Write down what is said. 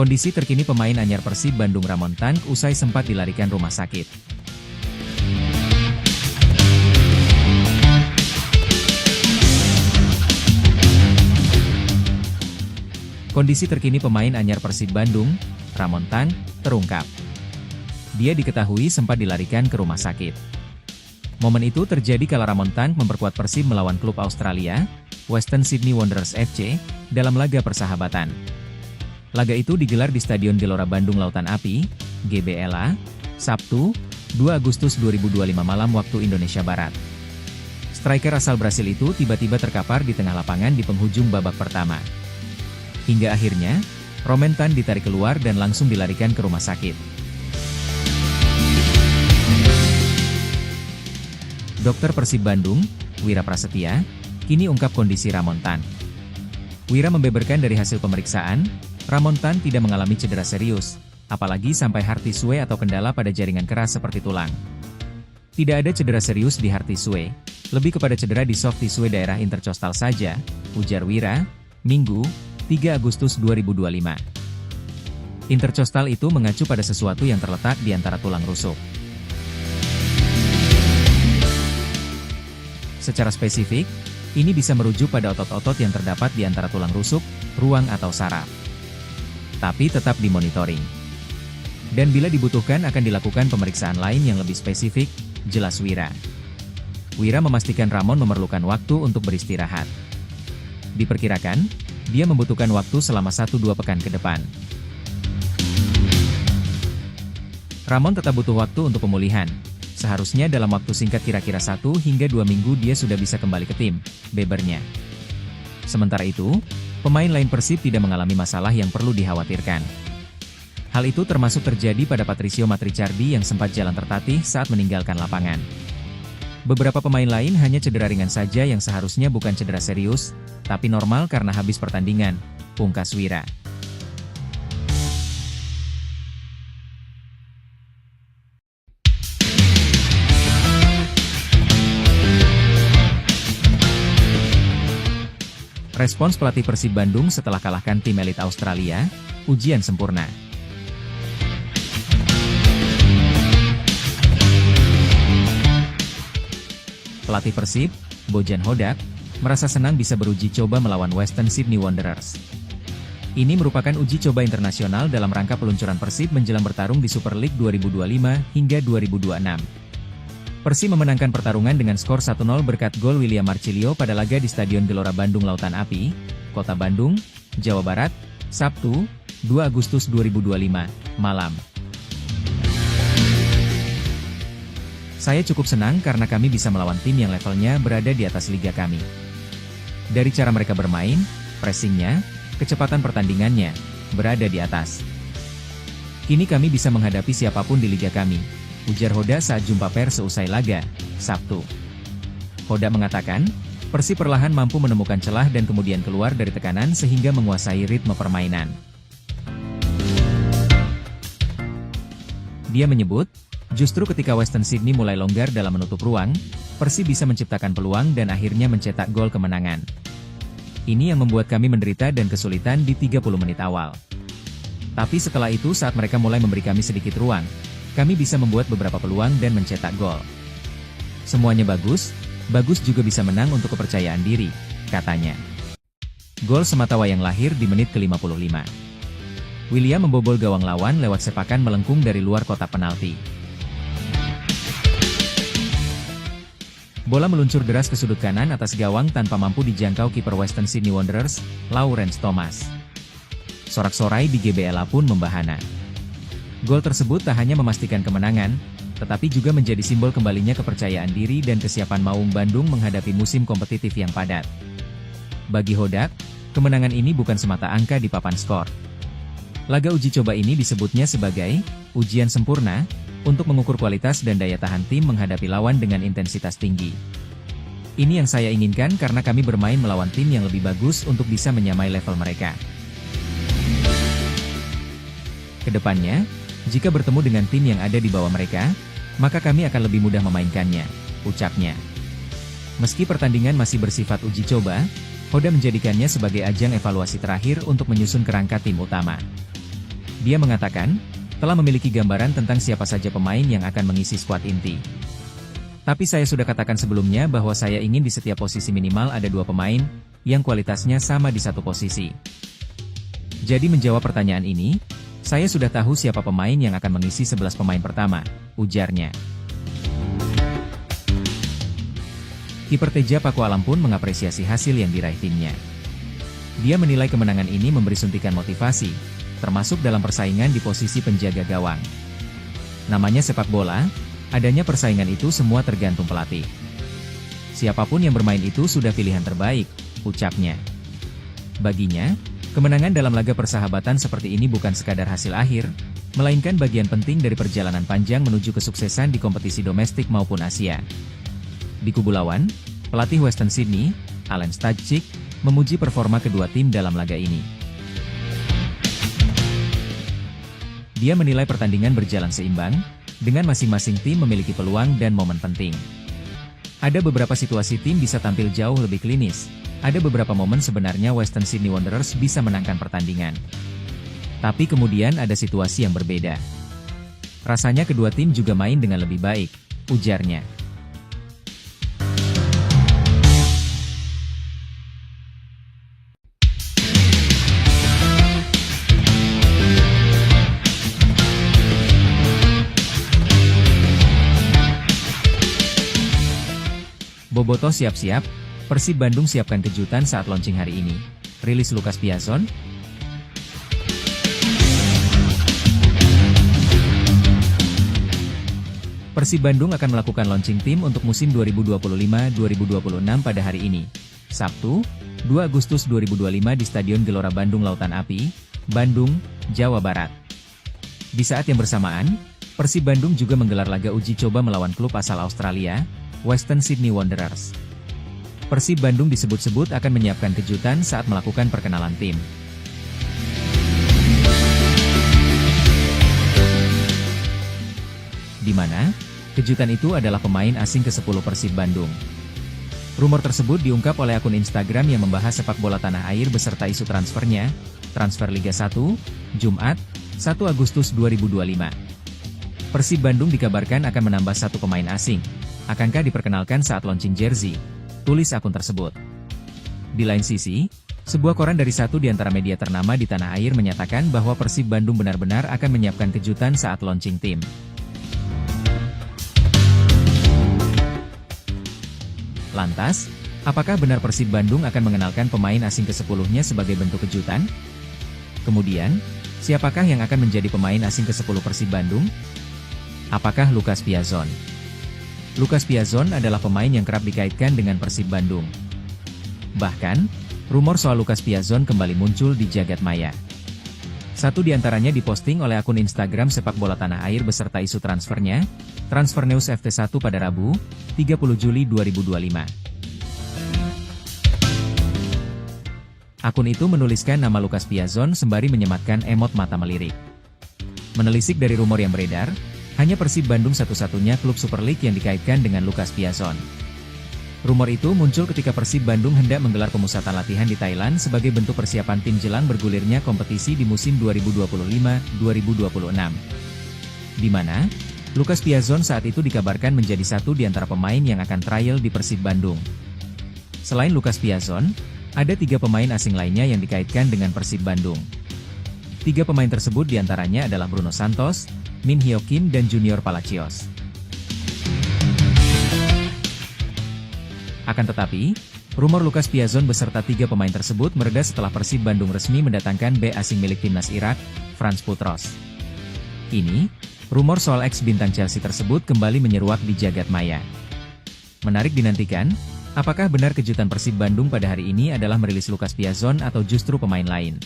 Kondisi terkini pemain anyar Persib Bandung Ramon Tank usai sempat dilarikan rumah sakit. Kondisi terkini pemain anyar Persib Bandung, Ramon Tank, terungkap. Dia diketahui sempat dilarikan ke rumah sakit. Momen itu terjadi kala Ramon Tank memperkuat Persib melawan klub Australia, Western Sydney Wanderers FC, dalam laga persahabatan. Laga itu digelar di Stadion Gelora Bandung Lautan Api, GBLA, Sabtu, 2 Agustus 2025 malam waktu Indonesia Barat. Striker asal Brasil itu tiba-tiba terkapar di tengah lapangan di penghujung babak pertama. Hingga akhirnya, Ramon Tank ditarik keluar dan langsung dilarikan ke rumah sakit. Dokter Persib Bandung, Wira Prasetya, kini ungkap kondisi Ramon Tank. Wira membeberkan dari hasil pemeriksaan, Ramon Tank tidak mengalami cedera serius, apalagi sampai hard tissue atau kendala pada jaringan keras seperti tulang. Tidak ada cedera serius di hard tissue, lebih kepada cedera di soft tissue daerah intercostal saja, ujar Wira, Minggu, 3 Agustus 2025. Intercostal itu mengacu pada sesuatu yang terletak di antara tulang rusuk. Secara spesifik, ini bisa merujuk pada otot-otot yang terdapat di antara tulang rusuk, ruang atau saraf. Tapi tetap dimonitoring. Dan bila dibutuhkan akan dilakukan pemeriksaan lain yang lebih spesifik, jelas Wira. Wira memastikan Ramon memerlukan waktu untuk beristirahat. Diperkirakan, dia membutuhkan waktu selama 1-2 pekan ke depan. Ramon tetap butuh waktu untuk pemulihan. Seharusnya dalam waktu singkat kira-kira 1 hingga 2 minggu dia sudah bisa kembali ke tim, bebernya. Sementara itu, pemain lain Persib tidak mengalami masalah yang perlu dikhawatirkan. Hal itu termasuk terjadi pada Patricio Matrichardi yang sempat jalan tertatih saat meninggalkan lapangan. Beberapa pemain lain hanya cedera ringan saja yang seharusnya bukan cedera serius, tapi normal karena habis pertandingan, pungkas Wira. Respons pelatih Persib Bandung setelah kalahkan tim elit Australia, ujian sempurna. Pelatih Persib, Bojan Hodak, merasa senang bisa beruji coba melawan Western Sydney Wanderers. Ini merupakan uji coba internasional dalam rangka peluncuran Persib menjelang bertarung di Super League 2025 hingga 2026. Persib memenangkan pertarungan dengan skor 1-0 berkat gol William Marcilio pada laga di Stadion Gelora Bandung Lautan Api, Kota Bandung, Jawa Barat, Sabtu, 2 Agustus 2025, malam. Saya cukup senang karena kami bisa melawan tim yang levelnya berada di atas liga kami. Dari cara mereka bermain, pressingnya, kecepatan pertandingannya, berada di atas. Kini kami bisa menghadapi siapapun di liga kami, ujar Hoda saat jumpa pers seusai laga, Sabtu. Hoda mengatakan, Persib perlahan mampu menemukan celah dan kemudian keluar dari tekanan sehingga menguasai ritme permainan. Dia menyebut, justru ketika Western Sydney mulai longgar dalam menutup ruang, Persib bisa menciptakan peluang dan akhirnya mencetak gol kemenangan. Ini yang membuat kami menderita dan kesulitan di 30 menit awal. Tapi setelah itu saat mereka mulai memberi kami sedikit ruang, kami bisa membuat beberapa peluang dan mencetak gol. Semuanya bagus juga bisa menang untuk kepercayaan diri, katanya. Gol sematawayang lahir di menit ke-55. William membobol gawang lawan lewat sepakan melengkung dari luar kotak penalti. Bola meluncur deras ke sudut kanan atas gawang tanpa mampu dijangkau kiper Western Sydney Wanderers, Lawrence Thomas. Sorak-sorai di GBLA pun membahana. Gol tersebut tak hanya memastikan kemenangan, tetapi juga menjadi simbol kembalinya kepercayaan diri dan kesiapan Maung Bandung menghadapi musim kompetitif yang padat. Bagi Hodak, kemenangan ini bukan semata angka di papan skor. Laga uji coba ini disebutnya sebagai ujian sempurna untuk mengukur kualitas dan daya tahan tim menghadapi lawan dengan intensitas tinggi. Ini yang saya inginkan karena kami bermain melawan tim yang lebih bagus untuk bisa menyamai level mereka. Kedepannya, jika bertemu dengan tim yang ada di bawah mereka, maka kami akan lebih mudah memainkannya, ucapnya. Meski pertandingan masih bersifat uji coba, Hoda menjadikannya sebagai ajang evaluasi terakhir untuk menyusun kerangka tim utama. Dia mengatakan, telah memiliki gambaran tentang siapa saja pemain yang akan mengisi skuad inti. Tapi saya sudah katakan sebelumnya bahwa saya ingin di setiap posisi minimal ada 2 pemain, yang kualitasnya sama di satu posisi. Jadi menjawab pertanyaan ini, saya sudah tahu siapa pemain yang akan mengisi 11 pemain pertama, ujarnya. Kiper Teja Pakualam pun mengapresiasi hasil yang diraih timnya. Dia menilai kemenangan ini memberi suntikan motivasi, termasuk dalam persaingan di posisi penjaga gawang. Namanya sepak bola, adanya persaingan itu semua tergantung pelatih. Siapapun yang bermain itu sudah pilihan terbaik, ucapnya. Baginya, kemenangan dalam laga persahabatan seperti ini bukan sekadar hasil akhir, melainkan bagian penting dari perjalanan panjang menuju kesuksesan di kompetisi domestik maupun Asia. Di kubu lawan, pelatih Western Sydney, Alen Stajcic, memuji performa kedua tim dalam laga ini. Dia menilai pertandingan berjalan seimbang, dengan masing-masing tim memiliki peluang dan momen penting. Ada beberapa situasi tim bisa tampil jauh lebih klinis, ada beberapa momen sebenarnya Western Sydney Wanderers bisa menangkan pertandingan. Tapi kemudian ada situasi yang berbeda. Rasanya kedua tim juga main dengan lebih baik, ujarnya. Bobotoh siap-siap, Persib Bandung siapkan kejutan saat launching hari ini. Rilis Lucas Piazon. Persib Bandung akan melakukan launching tim untuk musim 2025-2026 pada hari ini, Sabtu, 2 Agustus 2025 di Stadion Gelora Bandung Lautan Api, Bandung, Jawa Barat. Di saat yang bersamaan, Persib Bandung juga menggelar laga uji coba melawan klub asal Australia, Western Sydney Wanderers. Persib Bandung disebut-sebut akan menyiapkan kejutan saat melakukan perkenalan tim. Di mana, kejutan itu adalah pemain asing ke-10 Persib Bandung. Rumor tersebut diungkap oleh akun Instagram yang membahas sepak bola tanah air beserta isu transfernya, transfer Liga 1, Jumat, 1 Agustus 2025. Persib Bandung dikabarkan akan menambah 1 pemain asing. Akankah diperkenalkan saat launching jersey? Tulis akun tersebut. Di lain sisi, sebuah koran dari satu di antara media ternama di tanah air menyatakan bahwa Persib Bandung benar-benar akan menyiapkan kejutan saat launching tim. Lantas, apakah benar Persib Bandung akan mengenalkan pemain asing ke-10-nya sebagai bentuk kejutan? Kemudian, siapakah yang akan menjadi pemain asing ke-10 Persib Bandung? Apakah Lucas Piazon? Lucas Piazon adalah pemain yang kerap dikaitkan dengan Persib Bandung. Bahkan, rumor soal Lucas Piazon kembali muncul di jagat maya. Satu di antaranya diposting oleh akun Instagram sepak bola tanah air beserta isu transfernya, Transfer News FT1 pada Rabu, 30 Juli 2025. Akun itu menuliskan nama Lucas Piazon sembari menyematkan emot mata melirik. Menelisik dari rumor yang beredar, hanya Persib Bandung satu-satunya klub Super League yang dikaitkan dengan Lucas Piazon. Rumor itu muncul ketika Persib Bandung hendak menggelar pemusatan latihan di Thailand sebagai bentuk persiapan tim jelang bergulirnya kompetisi di musim 2025-2026. Di mana, Lucas Piazon saat itu dikabarkan menjadi satu di antara pemain yang akan trial di Persib Bandung. Selain Lucas Piazon, ada 3 pemain asing lainnya yang dikaitkan dengan Persib Bandung. 3 pemain tersebut diantaranya adalah Bruno Santos, Min Hyo Kim dan Junior Palacios. Akan tetapi, rumor Lucas Piazon beserta 3 pemain tersebut mereda setelah Persib Bandung resmi mendatangkan bek asing milik timnas Irak, Franz Putros. Kini, rumor soal ex-bintang Chelsea tersebut kembali menyeruak di jagat maya. Menarik dinantikan, apakah benar kejutan Persib Bandung pada hari ini adalah merilis Lucas Piazon atau justru pemain lain?